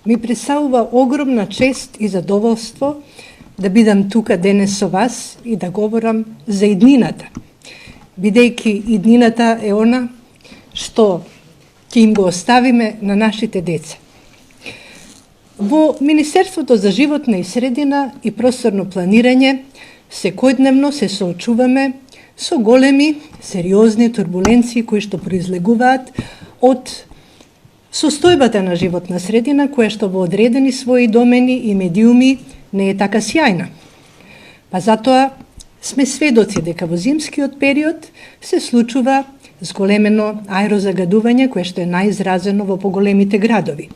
Ми представува огромна чест и задоволство да бидам тука денес со вас и да говорам за иднината, бидејќи иднината е она што ќе им го оставиме на нашите деца. Во Министерството за животна и средина и просторно планирање секојдневно се соочуваме со големи, сериозни турбуленции кои што произлегуваат од состојбата на животна средина, која што во одредени своји домени и медиуми не е така сјајна. Па затоа сме сведоци дека во зимскиот период се случува зголемено аерозагадување, кое што е најизразено во поголемите градови.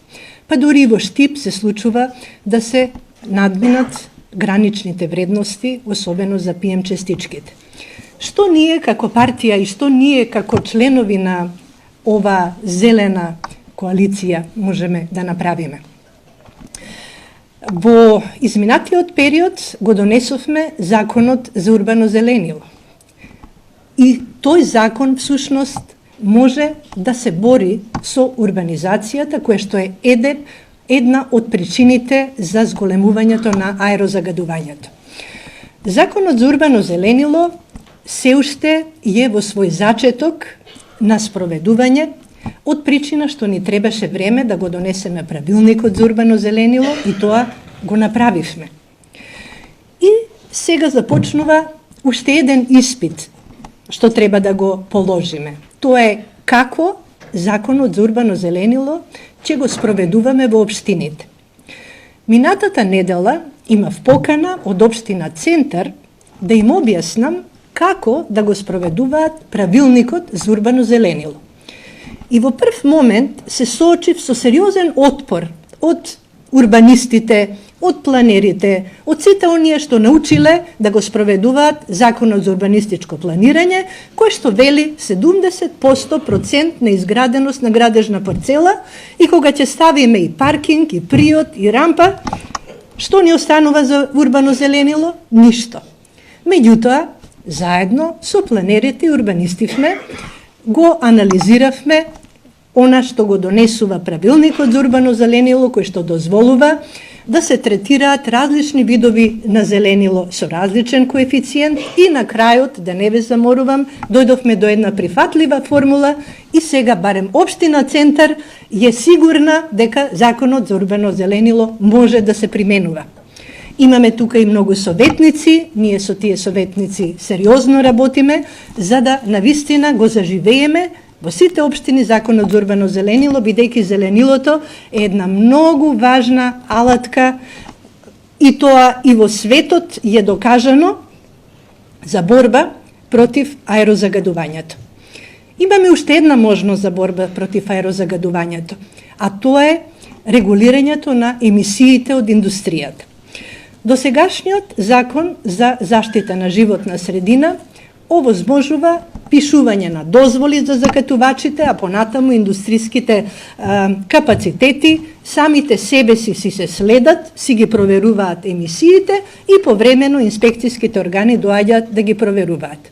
Па дури и во Штип се случува да се надминат граничните вредности, особено за ПМ частичките. Што ние како партија и што ние како членови на ова зелена коалиција можеме да направиме? Во изминатиот период го донесовме законот за урбано зеленило. И тој закон всушност може да се бори со урбанизацијата, која што е една од причините за зголемувањето на аерозагадувањето. Законот за урбано зеленило се уште е во свој зачеток на спроведување, од причина што ни требаше време да го донесеме правилникот за урбано зеленило и тоа го направивме. И сега започнува уште еден испит што треба да го положиме. Тоа е како законот за урбано зеленило ќе го спроведуваме во општините. Минатата недела имав покана од општина Центар да им објаснам како да го спроведуваат правилникот за урбано зеленило. И во прв момент се соочив со сериозен отпор од урбанистите, од планерите, од сите оние што научиле да го спроведуваат законот за урбанистичко планирање, кој што вели 70% на изграденост на градежна парцела и кога ќе ставиме и паркинг, и приот, и рампа, што ни останува за урбано зеленило? Ништо. Меѓутоа, заедно со планерите и урбанистивме, го анализиравме она што го донесува правилникот за урбано зеленило, кој што дозволува да се третираат различни видови на зеленило со различен коефициент и на крајот, да не ве заморувам, дојдовме до една прифатлива формула и сега барем општина Центар е сигурна дека законот за урбано зеленило може да се применува. Имаме тука и многу советници, ние со тие советници сериозно работиме, за да навистина го заживееме во сите општини законот за урбано зеленило, бидејќи зеленилото е една многу важна алатка и тоа и во светот е докажано за борба против аерозагадувањето. Имаме уште една можност за борба против аерозагадувањето, а тоа е регулирањето на емисиите од индустријата. Досегашниот закон за заштита на животна средина овозможува пишување на дозволи за закатувачите, а понатаму индустриските капацитети самите себе си се следат, си ги проверуваат емисиите и повремено инспекцијските органи доаѓаат да ги проверуваат.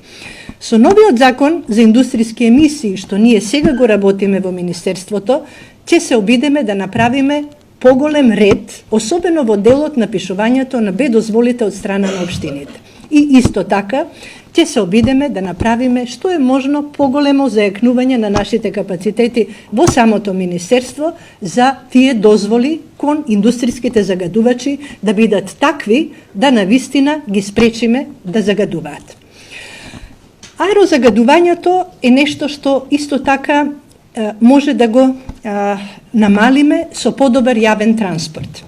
Со новиот закон за индустријски емисии, што ние сега го работиме во Министерството, ќе се обидеме да направиме поголем ред, особено во делот на пишувањето на дозволите од страна на општините. И исто така, ќе се обидеме да направиме што е можно поголемо зајакнување на нашите капацитети во самото Министерство за тие дозволи кон индустријските загадувачи да бидат такви да навистина ги спречиме да загадуваат. Аерозагадувањето е нешто што исто така може да го намалиме со подобар јавен транспорт.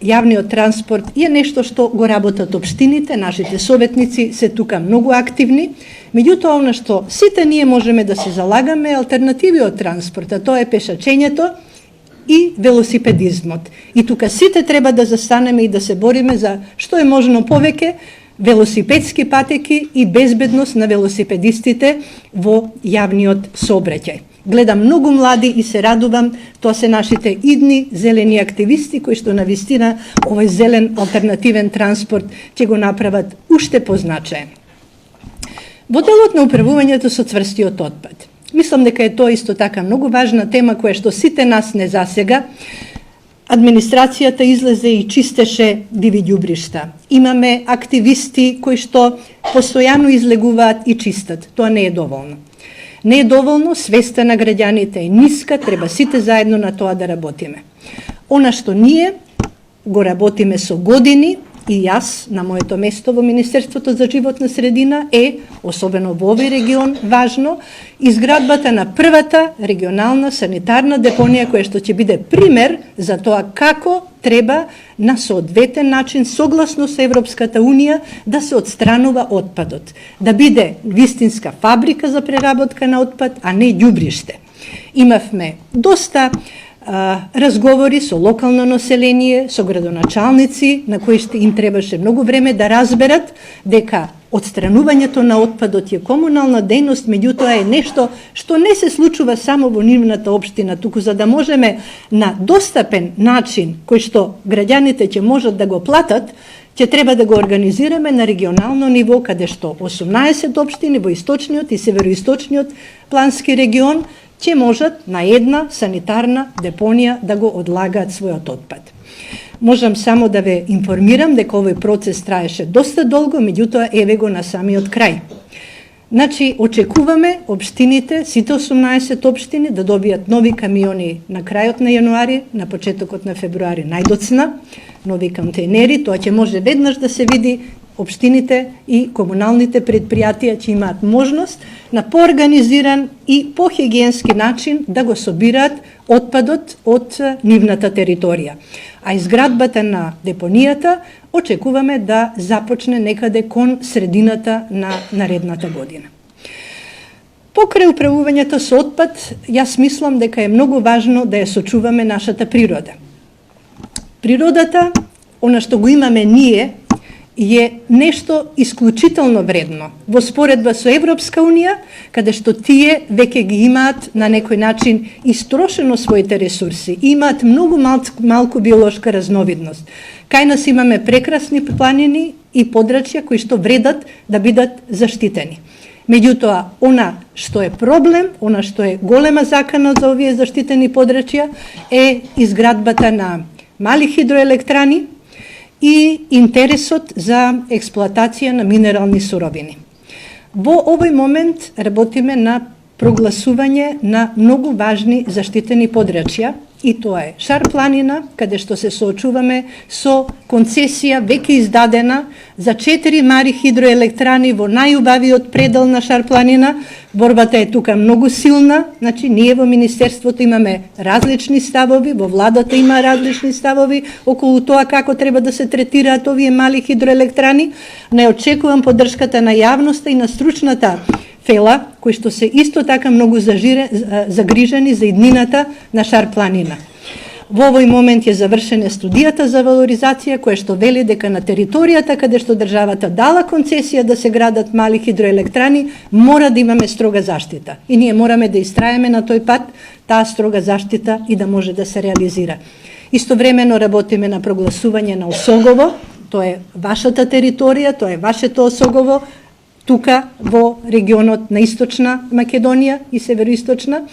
Јавниот транспорт е нешто што го работат општините, нашите советници се тука многу активни, меѓутоа она што сите ние можеме да се залагаме е алтернативиот транспорт, а тоа е пешачењето и велосипедизмот. И тука сите треба да застанеме и да се бориме за што е можно повеќе велосипедски патеки и безбедност на велосипедистите во јавниот сообраќај. Гледам многу млади и се радувам, тоа се нашите идни зелени активисти кои што навистина овој зелен алтернативен транспорт ќе го направат уште позначаен. Во делот на управувањето со цврстиот отпад. Мислам дека е тоа исто така многу важна тема која што сите нас не засега, администрацијата излезе и чистеше диви ѓубришта. Имаме активисти кои што постојано излегуваат и чистат. Тоа не е доволно. Не е доволно, свеста на граѓаните е ниска, треба сите заедно на тоа да работиме. Она што ние го работиме со години, и јас на моето место во Министерството за животна средина е, особено во овој регион, важно, изградбата на првата регионална санитарна депонија која што ќе биде пример за тоа како треба на соодветен начин, согласно со Европската Унија, да се отстранува отпадот. Да биде вистинска фабрика за преработка на отпад, а не ѓубриште. Имавме доста разговори со локално население, со градоначалници, на кои што им требаше многу време да разберат дека отстранувањето на отпадот е комунална дејност, меѓутоа е нешто што не се случува само во нивната општина, туку за да можеме на достапен начин, кој што граѓаните ќе можат да го платат, ќе треба да го организираме на регионално ниво, каде што 18 општини во источниот и североисточниот плански регион ќе можат на една санитарна депонија да го одлагаат својот отпад. Можам само да ве информирам дека овој процес траеше доста долго, меѓутоа еве го на самиот крај. Значи, очекуваме општините, сите 18 општини, да добијат нови камиони на крајот на јануари, на почетокот на февруари најдоцна, нови контейнери, тоа ќе може веднаш да се види. Општините и комуналните предпријатија ќе имаат можност на поорганизиран и похигиенски начин да го собираат отпадот од нивната територија. А изградбата на депонијата очекуваме да започне некаде кон средината на наредната година. Покрај управувањето со отпад, јас мислам дека е многу важно да ја сочуваме нашата природа. Природата, она што го имаме ние, е нешто исклучително вредно во споредба со Европска Унија, каде што тие веќе ги имаат на некој начин истрошено своите ресурси, имаат многу малку биолошка разновидност. Кај нас имаме прекрасни планини и подрачја кои што вредат да бидат заштитени. Меѓутоа, она што е проблем, она што е голема закана за овие заштитени подрачја е изградбата на мали хидроелектрани и интересот за експлоатација на минерални суровини. Во овој момент работиме на прогласување на многу важни заштитени подрачја, и тоа е Шар планина, каде што се соочуваме со концесија веќе издадена за 4 мали хидроелектрани во најубавиот предел на Шар планина. Борбата е тука многу силна, значи ние во Министерството имаме различни ставови, во владата има различни ставови околу тоа како треба да се третираат овие мали хидроелектрани. Не очекувам поддршката на јавноста и на стручната фела, кои што се исто така многу загрижени за иднината на Шар планина. Во овој момент е завршена студијата за валоризација, која што вели дека на територијата каде што државата дала концесија да се градат мали хидроелектрани, мора да имаме строга заштита. И ние мораме да истраеме на тој пат таа строга заштита и да може да се реализира. Истовремено работиме на прогласување на Осогово, тоа е вашата територија, тоа е вашето Осогово, тука во регионот на Источна Македонија и Североисточна,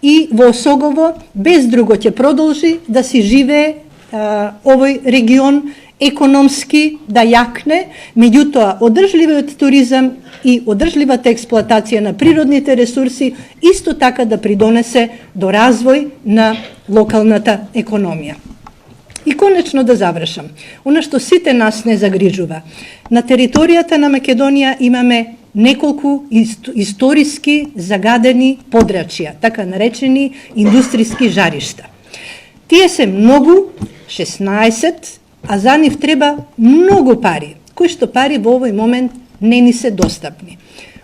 и во Осогово без друго ќе продолжи да си живее овој регион економски да јакне, меѓутоа одржливиот туризам и одржливата експлоатација на природните ресурси исто така да придонесе до развој на локалната економија. И конечно да завршам. Она што сите нас не загрижува. На територијата на Македонија имаме неколку историски загадени подрачја, така наречени индустријски жаришта. Тие се многу, 16, а за нив треба многу пари, кои што пари во овој момент не ни се достапни.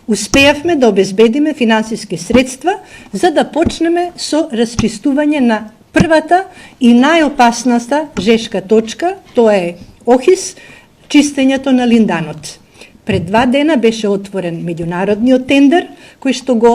Успеавме да обезбедиме финансиски средства за да почнеме со расчистување на првата и најопасната жешка точка, тоа е Охис, чистењето на линданот. Пред 2 дена беше отворен меѓународниот тендер, кој што го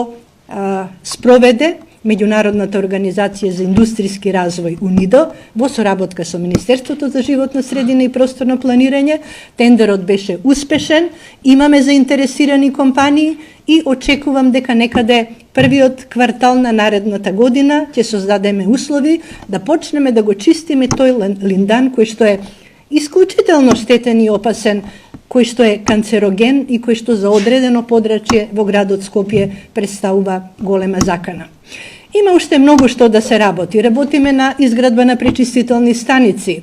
спроведе Меѓународната организација за индустријски развој УНИДО во соработка со Министерството за животна средина и просторно планирање. Тендерот беше успешен, имаме заинтересирани компании и очекувам дека некаде првиот квартал на наредната година ќе создадеме услови да почнеме да го чистиме тој линдан кој што е исклучително штетен и опасен, кој што е канцероген и кој што за одредено подрачје во градот Скопје представува голема закана. Има уште многу што да се работи. Работиме на изградба на пречистителни станици.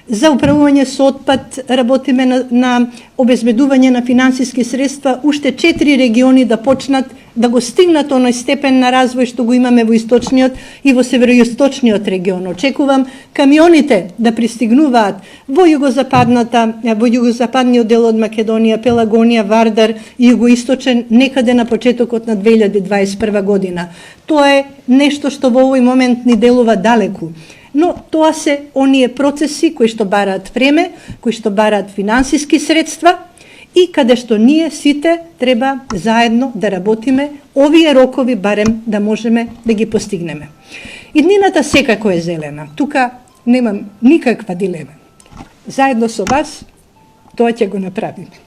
За управување со отпад работиме на обезбедување на финансиски средства, уште 4 региони да почнат да го стигнат оној степен на развој што го имаме во источниот и во североисточниот регион. Очекувам камионите да пристигнуваат во југозападниот дел од Македонија, Пелагонија, Вардар и југоисточен некаде на почетокот на 2021 година. Тоа е нешто што во овој момент ни делува далеку. Но тоа се оние процеси кои што бараат време, кои што бараат финансиски средства и каде што ние сите треба заедно да работиме, овие рокови барем да можеме да ги постигнеме. Иднината секако е зелена. Тука немам никаква дилема. Заедно со вас тоа ќе го направиме.